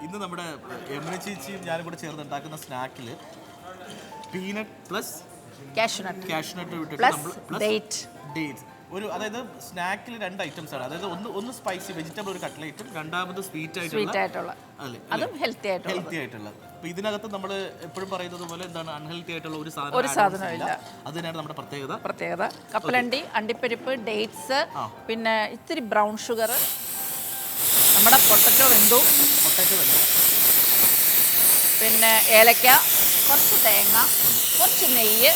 ഇന്ന് നമ്മുടെ യമുന ചേച്ചിയും ഞാനും കൂടെ ചേർന്ന് ഉണ്ടാക്കുന്ന സ്നാക്കിൽ പീനട്ട് പ്ലസ് കാഷ്നട്ട് വിട്ടിട്ട് നമ്മൾ ഡേറ്റ്സ് ഒരു അതായത് സ്നാക്കിൽ രണ്ട് ഐറ്റംസ് ആണ്. അതായത് ഒന്ന് സ്പൈസി വെജിറ്റബിൾ ഒരു കട്ട്ലേറ്റും രണ്ടാമത് സ്വീറ്റ് ആയിട്ടുള്ള ഹെൽത്തി ആയിട്ടുള്ള. അപ്പൊ ഇതിനകത്ത് നമ്മൾ എപ്പോഴും പറയുന്നത് പോലെ എന്താണ് അൺഹെൽത്തി ആയിട്ടുള്ള ഒരു സാധനം ഇല്ല. അത് തന്നെയാണ് നമ്മുടെ പ്രത്യേകത. കപ്പലണ്ടി, അണ്ടിപ്പരിപ്പ്, ഡേറ്റ്സ്, പിന്നെ ഇത്തിരി ബ്രൗൺ ഷുഗർ, നമ്മുടെ പൊട്ടറ്റോ വെന്തു, പിന്നെ ഏലക്ക, കുറച്ച് തേങ്ങ, കുറച്ച് നെയ്യ്,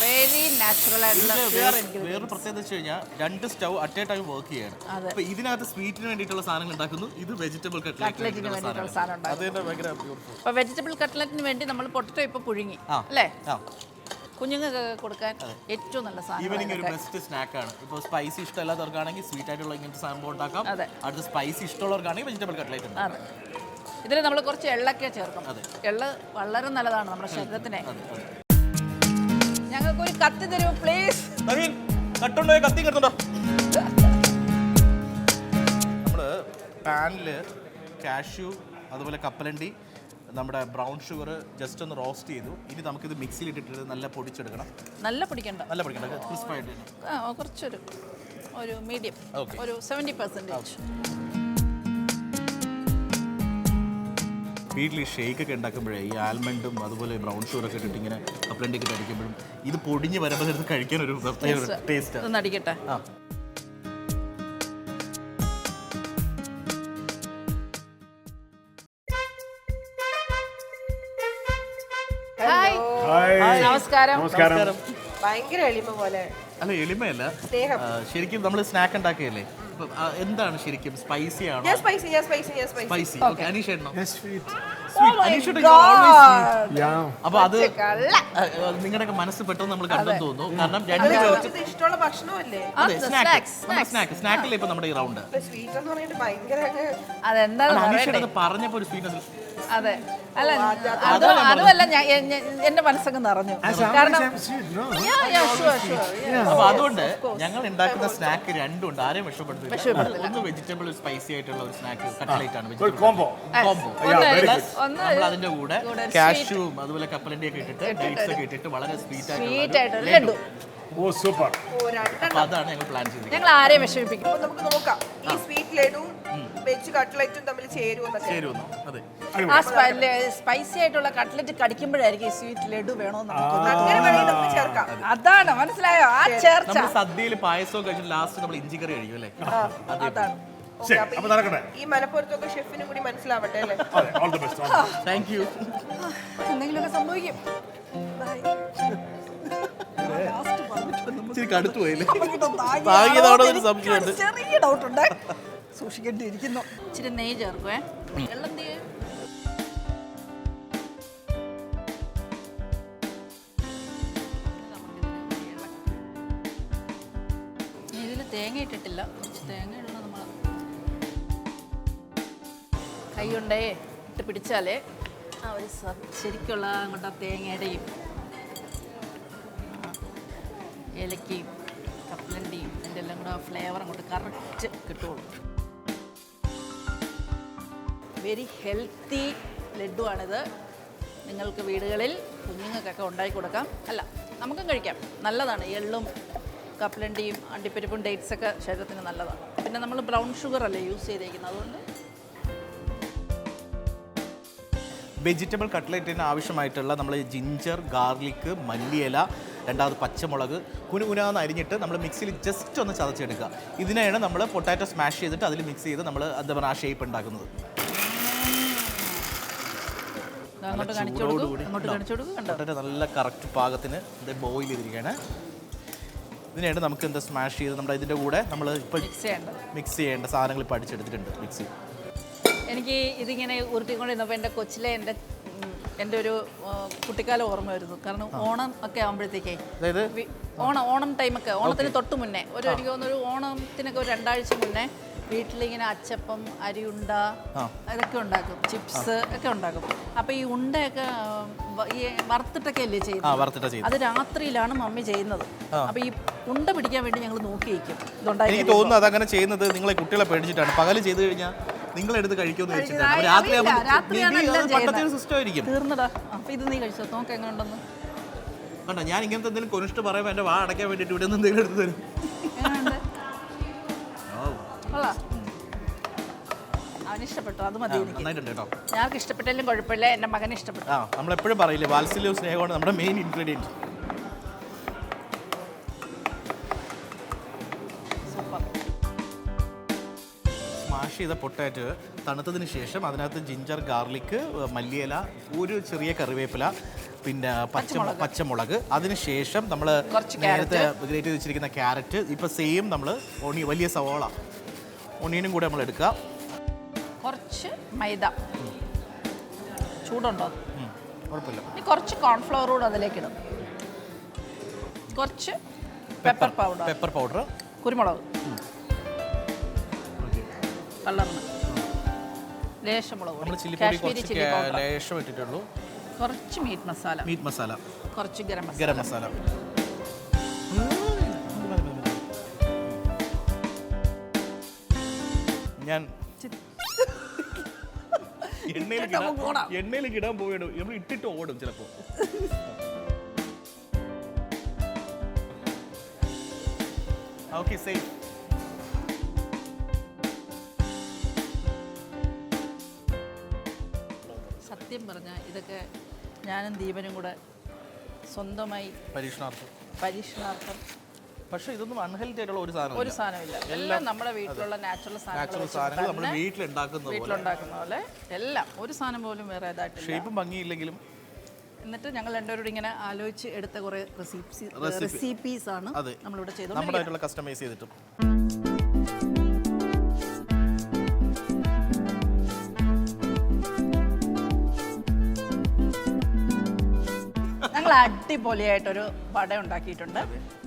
വെരി നാച്ചുറൽ ആയിട്ടുള്ള വേറൊരു പ്രത്യേകത വെച്ച് കഴിഞ്ഞാൽ രണ്ട് stove at A time work ചെയ്യാണ്. അപ്പൊ ഇതിനകത്ത് സ്വീറ്റിന് വേണ്ടിയിട്ടുള്ള സാധനങ്ങൾ ഉണ്ടാക്കുന്നു, ഇത് വെജിറ്റബിൾ കട്ട്ലറ്റിന് വേണ്ടിയിട്ടുള്ള സാധനം. അപ്പൊ വെജിറ്റബിൾ കട്ട്ലറ്റിന് വേണ്ടി നമ്മൾ പൊട്ടറ്റോ ഇപ്പൊ പുഴുങ്ങി അല്ലേ, കുഞ്ഞുങ്ങൾക്ക് കൊടുക്കാൻ ഏറ്റവും നല്ല സാധനം. ഈവനിങ് ഒരു ബെസ്റ്റ് സ്നാക്ക് ആണ്. ഇപ്പോൾ സ്പൈസി ഇഷ്ടമല്ലാത്തവർക്കാണെങ്കിൽ സ്വീറ്റ് ആയിട്ടുള്ള ഇങ്ങനത്തെ സാധനം ഉണ്ടാക്കാം. അടുത്ത സ്പൈസി ഇഷ്ടമുള്ളവർക്കാണെങ്കിൽ വെജിറ്റബിൾ കട്ട്ലറ്റ് ഉണ്ടാക്കാം. ഇതിൽ നമ്മൾ കുറച്ച് എള്ളൊക്കെ ചേർക്കും. എള്ള് വളരെ നല്ലതാണ് നമ്മുടെ ശരീരത്തിന്. ഞങ്ങൾക്ക് ഒരു കത്തി തരുമോ പ്ലീസ്? കത്തി കിട്ടുന്നുണ്ടോ? നമ്മള് പാനില് കാഷ്യൂ അതുപോലെ കപ്പലണ്ടി നമ്മുടെ ബ്രൗൺ ഷുഗർ ജസ്റ്റ് ഒന്ന് റോസ്റ്റ് ചെയ്തു. ഇനി നമുക്കിത് മിക്സിയിൽ ഇട്ടിട്ട് നല്ല പൊടിച്ചെടുക്കണം. നല്ല പൊടിക്കണ്ട ക്രിസ്പായിട്ട് ഒരു മീഡിയം, ഒരു 70%. വീട്ടിൽ ഈ ഷേക്ക് ഒക്കെ ഉണ്ടാക്കുമ്പോഴേ ഈ ആൽമണ്ടും അതുപോലെ ബ്രൗൺ ഷുഗർ ഒക്കെ ഇട്ടിട്ട് ഇങ്ങനെ കപ്പലണ്ടി ഒക്കെ അടിക്കുമ്പോഴും ഇത് പൊടിഞ്ഞ് വരുമ്പോൾ ഇത് കഴിക്കാൻ ഒരു പ്രത്യേക ടേസ്റ്റ്. ഒന്ന് അടിക്കട്ടെ. നമസ്കാരം. ഭയങ്കര എളിമ പോലെ. അല്ല എളിമയല്ല, ശരിക്കും നമ്മൾ സ്നാക്ക് ഉണ്ടാക്കുകയല്ലേ. എന്താണ് ശരിക്കും സ്പൈസി ആണോ? സ്പൈസി. ഓക്കേ, അനീഷേട്ടനോ? അപ്പൊ അത് നിങ്ങളുടെയൊക്കെ മനസ്സ് പെട്ടെന്ന് നമ്മൾ കണ്ടെന്ന് തോന്നുന്നു. കാരണം രണ്ടുപേർക്ക് ഇഷ്ടമുള്ള ഭക്ഷണമല്ലേ. സ്നാക്കിൽ ഇപ്പൊ നമ്മുടെ ഈ റൗണ്ട് അനീഷേട്ടൻ പറഞ്ഞപ്പോ ഒരു സ്വീറ്റ്നസ്. അതെ, അല്ല അതുമല്ല, എന്റെ മനസ്സൊക്കെ നിറഞ്ഞു. കാരണം അപ്പൊ അതുകൊണ്ട് ഞങ്ങൾ ഉണ്ടാക്കുന്ന സ്നാക്ക് രണ്ടും ഉണ്ട്. ആരെയും വിഷപ്പെടുത്തില്ല. ഒന്ന് വെജിറ്റബിൾ സ്പൈസി ആയിട്ടുള്ള ഒരു സ്നാക്ക് കട്ട്ലേറ്റ് ആണ്, കോംബോ. നമ്മൾ അതിന്റെ കൂടെ കാഷ്യൂവും അതുപോലെ കപ്പലണ്ടി ഒക്കെ ഇട്ടിട്ട് ഡേറ്റ്സ് ഒക്കെ ഇട്ടിട്ട് വളരെ സ്വീറ്റ് ആയിട്ടുള്ള ലഡു. ഓ സൂപ്പർ. അതാണ് ഞങ്ങൾ പ്ലാൻ ചെയ്തത്. ഞങ്ങൾ ആരെയും വിഷമിപ്പിക്കും. നമുക്ക് നോക്കാം ഈ സ്വീറ്റ് ലഡു വെജ് കട്ട്ലറ്റും തമ്മിൽ ചേരുമെന്നോ? അതെ, ആ സ്പൈസി ആയിട്ടുള്ള കട്ട്ലറ്റ് കടിക്കുമ്പോഴായിരിക്കും ഈ സ്വീറ്റ് ലഡു വേണോന്ന് ചേർക്കാം. അതാണ് മനസ്സിലായോ ആ ചേർച്ച. സദ്യയിൽ പായസവും കഴിച്ചിട്ട് ലാസ്റ്റ് നമ്മൾ ഇഞ്ചി കറി കഴിയും അല്ലേ? അതാണ്. ഈ മലപ്പുറത്തൊക്കെ ഷെഫിനും കൂടി മനസ്സിലാവട്ടെ അല്ലേ? Thank you. എന്തെങ്കിലുമൊക്കെ സംഭവിക്കും. കടുത്തു പോയില്ലേ? ചെറിയ ഡൗട്ട് ഉണ്ട്, സൂക്ഷിക്കേണ്ടിയിരിക്കുന്നു. ഇച്ചിരി നെയ്യ് ചേർക്കുവേ. വെള്ളം ഇതിൽ തേങ്ങ ഇട്ടിട്ടില്ല, കുറച്ച് തേങ്ങ ഇടണം. നമ്മൾ കൈ കൊണ്ടേ ഇട്ട് പിടിച്ചാലേ ആ ഒരു ശരിക്കുള്ള അങ്ങോട്ട് ആ തേങ്ങയുടെയും ഏലക്കയും കപ്പലണ്ടിയും ഇതിൻ്റെ എല്ലാം കൂടെ ആ ഫ്ലേവർ അങ്ങോട്ട് കറക്റ്റ് കിട്ടുള്ളൂ. വെരി ഹെൽത്തി ലഡു ആണിത്. നിങ്ങൾക്ക് വീടുകളിൽ കുഞ്ഞുങ്ങൾക്കൊക്കെ ഉണ്ടാക്കി കൊടുക്കാം. അല്ല, നമുക്കും കഴിക്കാം. നല്ലതാണ്. എള്ളും കപ്പലണ്ടിയും അണ്ടിപ്പരിപ്പും ഡേറ്റ്സൊക്കെ ശരീരത്തിന് നല്ലതാണ്. പിന്നെ നമ്മൾ ബ്രൗൺ ഷുഗർ അല്ലേ യൂസ് ചെയ്തേക്കുന്നത്, അതുകൊണ്ട് വെജിറ്റബിൾ കട്ട്ലറ്റിന് ആവശ്യമായിട്ടുള്ള നമ്മൾ ജിഞ്ചർ, ഗാർലിക്, മല്ലിയില, രണ്ടാമത് പച്ചമുളക് കുനുകുനാന്ന് അരിഞ്ഞിട്ട് നമ്മൾ മിക്സിയിൽ ജസ്റ്റ് ഒന്ന് ചതച്ചെടുക്കുക. ഇതിനെയാണ് നമ്മൾ പൊട്ടാറ്റോ സ്മാഷ് ചെയ്തിട്ട് അതിൽ മിക്സ് ചെയ്ത് നമ്മൾ എന്താ പറയുക ആ ഷേപ്പ് ഉണ്ടാക്കുന്നത്. പൊട്ടാറ്റോ നല്ല കറക്റ്റ് പാകത്തിന് ഇത് ബോയിൽ ചെയ്തിരിക്കുകയാണ്. ഇതിനെയാണ് നമുക്ക് എന്താ സ്മാഷ് ചെയ്ത് നമ്മുടെ ഇതിൻ്റെ കൂടെ നമ്മൾ ഇപ്പോൾ മിക്സ് ചെയ്യേണ്ട സാധനങ്ങൾ ഇപ്പോൾ അടിച്ചെടുത്തിട്ടുണ്ട് മിക്സി. എനിക്ക് ഇതിങ്ങനെ ഉരുട്ടിക്കൊണ്ടിരുന്നപ്പോൾ എൻ്റെ കൊച്ചിലെ എൻ്റെ ഒരു കുട്ടിക്കാലം ഓർമ്മ വരുന്നു. കാരണം ഓണം ഒക്കെ ആകുമ്പോഴത്തേക്കേ, ഓണം ടൈമൊക്കെ, ഓണത്തിന് തൊട്ട് മുന്നേ എനിക്ക് തോന്നുന്നു ഓണത്തിനൊക്കെ ഒരു 2 ആഴ്ച മുന്നേ വീട്ടിലിങ്ങനെ അച്ചപ്പം, അരിയുണ്ട ഇതൊക്കെ ഉണ്ടാക്കും, ചിപ്സ് ഒക്കെ ഉണ്ടാക്കും. അപ്പോൾ ഈ ഉണ്ടയൊക്കെ ഈ വറുത്തിട്ടൊക്കെ അല്ലേ ചെയ്യുന്നത്? അത് രാത്രിയിലാണ് മമ്മി ചെയ്യുന്നത്. അപ്പോൾ ഈ ഉണ്ട പിടിക്കാൻ വേണ്ടി ഞങ്ങൾ നോക്കി വയ്ക്കും. എനിക്ക് തോന്നുന്നു അതങ്ങനെ ചെയ്യുന്നത് നിങ്ങളെ കുട്ടികളെ പേടിച്ചിട്ടാണ്. പകല് ചെയ്ത് കഴിഞ്ഞാൽ നിങ്ങൾ എടുത്ത് കഴിക്കുമെന്ന് കഴിക്കുന്നത്. വെച്ചിട്ടാണ് രാത്രിയാണ് എല്ലാം പട്ടത്തിന് സിസ്റ്റം ആയിരിക്കും. തീർന്നടാ. അപ്പൊ ഇത് നീ കഴിച്ചോ, നോക്ക് എങ്ങനെ ഉണ്ടെന്ന്. കണ്ട ഞാൻ ഇങ്ങനത്തെ എന്തെങ്കിലും കൊനിഷ്ട് പറയുമ്പോൾ എൻ്റെ വാ അടയ്ക്കാൻ വേണ്ടിയിട്ട് ഇവിടെ നിന്ന് എന്തെങ്കിലും എടുത്ത് തരും. എങ്ങനെയുണ്ട്? കൊള്ളാം. അവന് ഇഷ്ടപ്പെട്ടു, അത് മതി എനിക്ക്. നന്നായിട്ടുണ്ട് കേട്ടോ. ഞങ്ങൾക്ക് ഇഷ്ടപ്പെട്ടാലും കുഴപ്പമില്ല, എൻ്റെ മകന് ഇഷ്ടപ്പെട്ടു. ആ നമ്മളെപ്പോഴും പറയില്ലേ വാത്സല്യവും സ്നേഹമാണ് നമ്മുടെ മെയിൻ ഇൻഗ്രീഡിയൻറ്റ്. സൂപ്പർ. സ്മാഷ് ചെയ്ത പൊട്ടാറ്റോ തണുത്തതിന് ശേഷം അതിനകത്ത് ജിഞ്ചർ, ഗാർലിക്, മല്ലിയില, ഒരു ചെറിയ കറിവേപ്പില, പിന്നെ പച്ചമുളക്, അതിനുശേഷം നമ്മൾ നേരത്തെ ഗ്രേറ്റ് ചെയ്ത് വെച്ചിരിക്കുന്ന ക്യാരറ്റ്, ഇപ്പോൾ സെയിം നമ്മൾ വലിയ സവോള ഒണിയനും കൂടെ നമ്മൾ എടുക്കുക. കുറച്ച് മൈദ, ചൂടുണ്ടോ? കുഴപ്പമില്ല. ഇനി കുറച്ച് കോൺഫ്ലവർ കൂടെ അതിലേക്ക് ഇടും. കുറച്ച് പെപ്പർ പൗഡർ, കുരുമുളക്, കളറിന് ലേശം മുളക് പൊടി, കാശ്മീരി ചില്ലി പൗഡർ, ലേശം ഇട്ടിട്ടുള്ളൂ. കുറച്ച് മീറ്റ് മസാല, കുറച്ച് ഗരം മസാല. ഞാൻ എണ്ണയിലേക്ക് ഇടാൻ പോയിടും, നമ്മൾ ഇട്ടിട്ട് ഓടും ചിലപ്പോ. Okay safe. സത്യം പറഞ്ഞാൽ ഇതൊക്കെ ഞാനും ദീപനും കൂടെ സ്വന്തമായി പരീക്ഷണാർത്ഥം. പക്ഷെ ഇതൊന്നും അൺഹെൽത്തി ആയിട്ടുള്ള ഒരു സാധനമില്ല. എല്ലാം നമ്മുടെ വീട്ടിലുള്ള നാച്ചുറൽ സാധനങ്ങൾ നമ്മൾ വീട്ടിലുണ്ടാക്കുന്ന പോലെ എല്ലാം. ഒരു സാധനം പോലും വേറെ ഇതായിട്ടില്ല. ഷേപ്പും ഭംഗിയില്ലെങ്കിലും. എന്നിട്ട് ഞങ്ങൾ രണ്ടുപേരോട് ഇങ്ങനെ ആലോചിച്ച് എടുത്ത കുറെ റെസിപ്പീസ് ആണ് നമ്മളിവിടെ ചെയ്തത്. നമ്മുടെയായിട്ടുള്ള കസ്റ്റമൈസ് ചെയ്തിട്ടും. ഞങ്ങൾ അടിപൊളിയായിട്ടൊരു വട ഉണ്ടാക്കിയിട്ടുണ്ട്.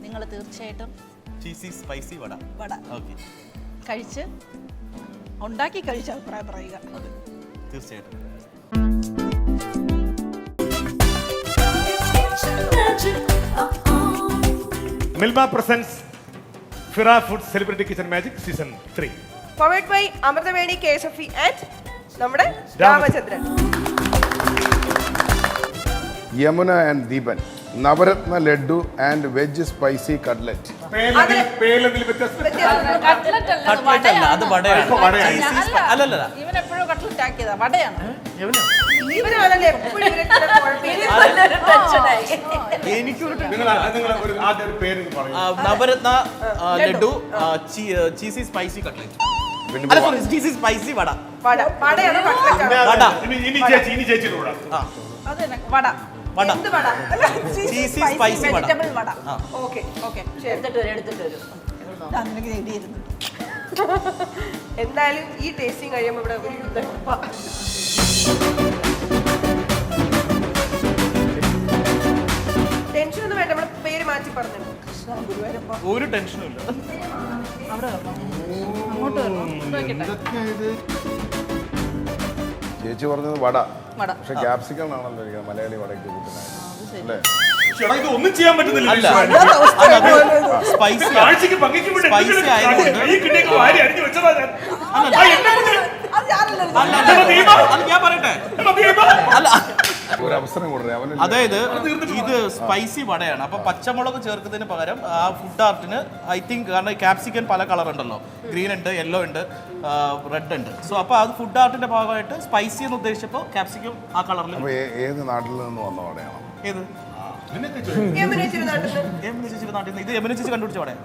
നിങ്ങൾ തീർച്ചയായിട്ടും ചീസി സ്പൈസി വട കഴിച്ച് ഉണ്ടാക്കി കഴിച്ച് അഭിപ്രായം പറയുക. തീർച്ചയായിട്ടും. Milma presents Fira Food Celebrity Kitchen Magic Season 3. Powered by Amritaveni KSFE and നമ്മുടെ Ramachandran. Yamana and Deepan Navaratna laddu and veg spicy cutlet. ഇവനെപ്പോഴും കട്ട്ലറ്റ് ആക്കിയതാ, വടയാണ്. Navaratna laddu, cheesy spicy cutlet, cheesy spicy vada. Cheesy spicy vada. എന്തായാലും ഈ ടേസ്റ്റിംഗ് കഴിയുമ്പോൾ ഇവിടെ ഒരു ടെൻഷൻ ഒന്നും വേണ്ട, നമ്മള് പേര് മാറ്റി പറഞ്ഞു. ഒരു ടെൻഷനും ഇല്ല. ചേച്ചി പറഞ്ഞത് വട, പക്ഷെ ക്യാപ്സിക്കം ആണല്ലോ മലയാളി വടയ്ക്ക് കൂട്ടുന്നത് അല്ലേ? ഒന്നും ചെയ്യാൻ പറ്റുന്നില്ല. സ്പൈസി ഞാൻ പറയട്ടെ. ഒരു അവസരം കൊടുത്തേ. അതായത് ഇത് സ്പൈസി വടയാണ്. അപ്പൊ പച്ചമുളക് ചേർക്കുന്നതിന് പകരം ആ ഫുഡ് ആർട്ടിന് ഐ തിങ്ക്, കാരണം ക്യാപ്സിക്കൻ പല കളർ ഉണ്ടല്ലോ, ഗ്രീൻ ഉണ്ട്, യെല്ലോ ഉണ്ട്, റെഡ് ഉണ്ട്. സോ അപ്പൊ അത് ഫുഡ് ആർട്ടിന്റെ ഭാഗമായിട്ട് സ്പൈസി എന്ന് ഉദ്ദേശിച്ചപ്പോൾ ക്യാപ്സിക്കം ആ കളറിൽ. ഏത് നാട്ടിൽ നിന്ന് വന്ന വടയാണ്? ഏത് യമന ചേച്ചി നാട്ടിൽ നിന്ന്? ഇത് യമന ചേച്ചി കണ്ടുപിടിച്ച വടയാണ്.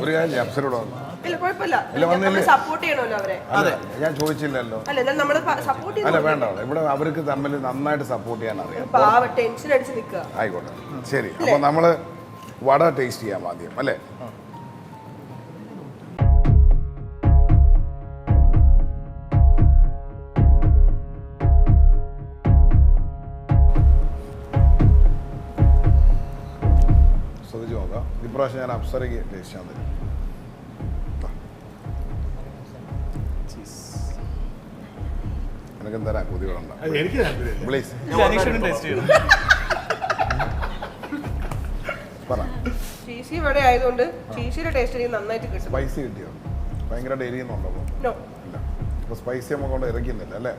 ഒരു കാര്യം അപ്സരോട് സപ്പോർട്ട് ചെയ്യണമല്ലോ അവരെ. ഞാൻ ചോദിച്ചില്ലല്ലോ. അല്ല വേണ്ട, ഇവിടെ അവർക്ക് തമ്മിൽ നന്നായിട്ട് സപ്പോർട്ട് ചെയ്യാൻ അറിയാം. ടെൻഷൻ അടിച്ച് നിൽക്കുക. ആയിക്കോട്ടെ, ശരി. അപ്പൊ നമ്മള് വട ടേസ്റ്റ് ചെയ്യാം ആദ്യം അല്ലേ? ശ്രദ്ധിച്ചു നോക്കാം. ഇപ്രാവശ്യം ഞാൻ അപ്സരയ്ക്ക് ടേസ്റ്റ് ചെയ്യാൻ തരും. എനിക്ക് തരാം, കൊതികളുണ്ടാവും. പ്ലീസ് പറ. ചീസി ഇവിടെ ആയതുകൊണ്ട് ചീസിയുടെ ടേസ്റ്റ് എനിക്ക് നന്നായിട്ട് കിട്ടും. സ്പൈസി കിട്ടിയോ? ഭയങ്കരമായിട്ട് എരിയുന്നുണ്ടോ നോ. ഇല്ല. അപ്പൊ സ്പൈസി നമുക്ക് കൊണ്ട് ഇറക്കുന്നില്ല അല്ലേ?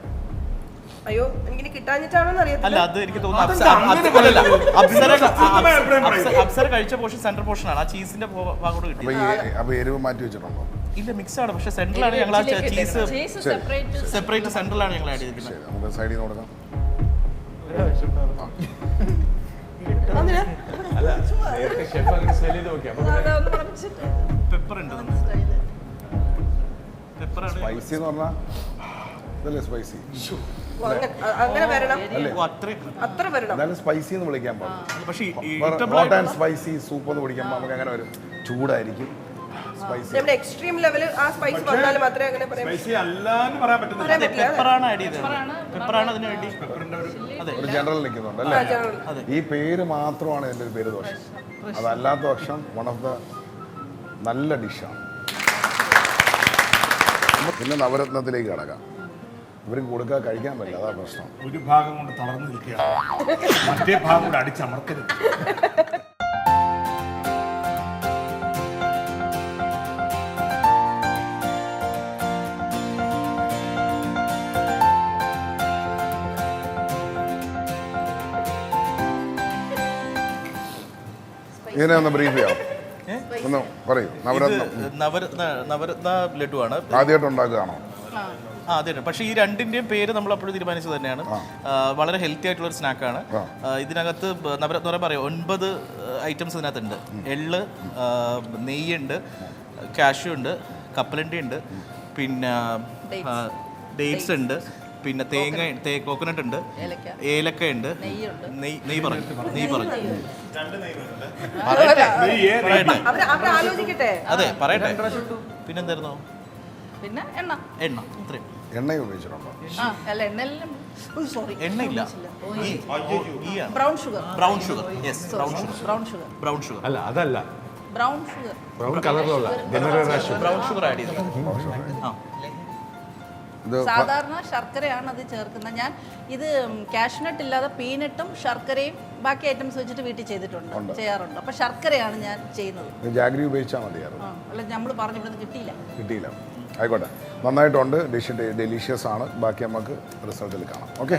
അയ്യോ എനിക്കിനി കിട്ടാഞ്ഞിട്ടാണോന്ന് അല്ല അറിയത്തില്ല. അത് എനിക്ക് തോന്നുന്നു അപ്സര കഴിച്ച പോർഷൻ സെൻട്രൽ പോർഷൻ ആണ്. ആ ചീസിന്റെ ഭാഗം കൂടെ കിട്ടി. അപ്പൊ എരിവ് മാറ്റി വെച്ചിട്ടുണ്ടോ? ഇല്ല മിക്സ് ആണ്, പക്ഷെ സെൻട്രലാണ് ഞങ്ങൾ ആ ചീസ് ചീസ് സെപ്പറേറ്റ് സെപ്പറേറ്റ് സെൻട്രലാണ് ഞങ്ങൾ ആഡ് ചെയ്തിരിക്കുന്നത്. ശരി, നമുക്ക് സൈഡിൽ നിന്ന് കൊടുക്കാം. പെപ്പർ ഉണ്ട്, പെപ്പറാണ്. സ്പൈസി എന്ന് പറഞ്ഞാൽ ഇതല്ലേ സ്പൈസി? അങ്ങനെ വരണം, അത്ര വരണം. എന്നാലും സ്പൈസി എന്ന് വിളിക്കാൻ പാടില്ല. പക്ഷേ ഹോട്ട് ആൻഡ് സ്പൈസി സൂപ്പ് എന്ന് വിളിക്കുമ്പോൾ നമുക്ക് അങ്ങനെ വരും, ചൂടായിരിക്കും സ്പൈസി. നമ്മുടെ എക്സ്ട്രീം ലെവല് ആ സ്പൈസ് വന്നാലും മാത്രമേ അങ്ങനെ പറയാൻ സ്പൈസി അല്ലാന്ന് പറയാൻ പറ്റുന്നില്ല. പറയാൻ പറ്റില്ല. പെപ്പറാണ് ആഡ് ചെയ്തത്, പെപ്പറാണ് അതിന് വേണ്ടി. അതെ ഒരു ജനറൽ നിൽക്കുന്നുണ്ട് അല്ലേ? ഈ പേര് മാത്രമാണ് എൻ്റെ ഒരു പേര് ദോഷം. അതല്ലാത്ത പക്ഷം വൺ ഓഫ് ദ നല്ല ഡിഷാണ്. പിന്നെ നവരത്നത്തിലേക്ക് കടക്കാം. ഇവർക്ക് കൊടുക്കാൻ കഴിക്കാൻ പറ്റില്ല, അതാ പ്രശ്നം. ഒരു ഭാഗം കൊണ്ട് തളർന്നു നിൽക്കുകയാണ്, മറ്റേ ഭാഗം കൊണ്ട് അടിച്ചമർത്തരുത്. ഇതിനെ ഒന്ന് ബ്രീഫ് ചെയ്യാം, ഒന്ന് പറയൂ. നവരത്നം നവരത്ന ലഡു ആണ്. ആദ്യമായിട്ട് ഉണ്ടാക്കുകയാണോ? അതെ, പക്ഷേ ഈ രണ്ടിന്റെയും പേര് നമ്മൾ അപ്പോഴും തീരുമാനിച്ചത് തന്നെയാണ്. വളരെ ഹെൽത്തി ആയിട്ടുള്ള ഒരു സ്നാക്കാണ്. ഇതിനകത്ത് നവരത്നം പറയാൻ പറയാം 9 ഐറ്റംസ് ഇതിനകത്തുണ്ട്. എള്ള്, നെയ്യുണ്ട്, കാഷ്യൂ ഉണ്ട്, കപ്പലണ്ടി ഉണ്ട്, പിന്നെ ഡേറ്റ്സ് ഉണ്ട്, പിന്നെ കോക്കനട്ട് ഉണ്ട്, ഏലക്ക ഉണ്ട്, നെയ്യ് പറഞ്ഞു ആലോചിക്കട്ടെ. അതെ പറയട്ടെ. പിന്നെന്തായിരുന്നു? പിന്നെ എണ്ണ ഇത്രയും. എണ്ണയും ഉപയോഗിച്ചിട്ടുണ്ടോ? അല്ല എണ്ണയെല്ലാം സോറി എണ്ണയില്ല, brown sugar. Brown sugar, yes brown sugar. അല്ല അതല്ല, ബ്രൗൺ ഷുഗർ, ബ്രൗൺ കളറിലുള്ള ബ്രൗൺ ഷുഗർ ആഡ് ചെയ്തു. സാധാരണ ശർക്കരയാണ് അത് ചേർക്കുന്നത്. ഞാൻ ഇത് കാഷ്നട്ട് ഇല്ലാതെ പീനട്ടും ശർക്കരയും ബാക്കി ഐറ്റംസ് വെച്ചിട്ട് വീട്ടിൽ ചെയ്യാറുണ്ട്. അപ്പൊ ശർക്കരയാണ് ഞാൻ ചെയ്യുന്നത്. ജാഗ്രി ഉപയോഗിച്ചാൽ മതിയായിരുന്നു. അല്ല നമ്മൾ പറഞ്ഞു ഇവിടുന്ന് കിട്ടിയില്ല. ആയിക്കോട്ടെ, നന്നായിട്ടുണ്ട്. ഡിഷ് ഡെലീഷ്യസ് ആണ്. ബാക്കി നമുക്ക് റിസൾട്ടിൽ കാണാം. ഓക്കെ.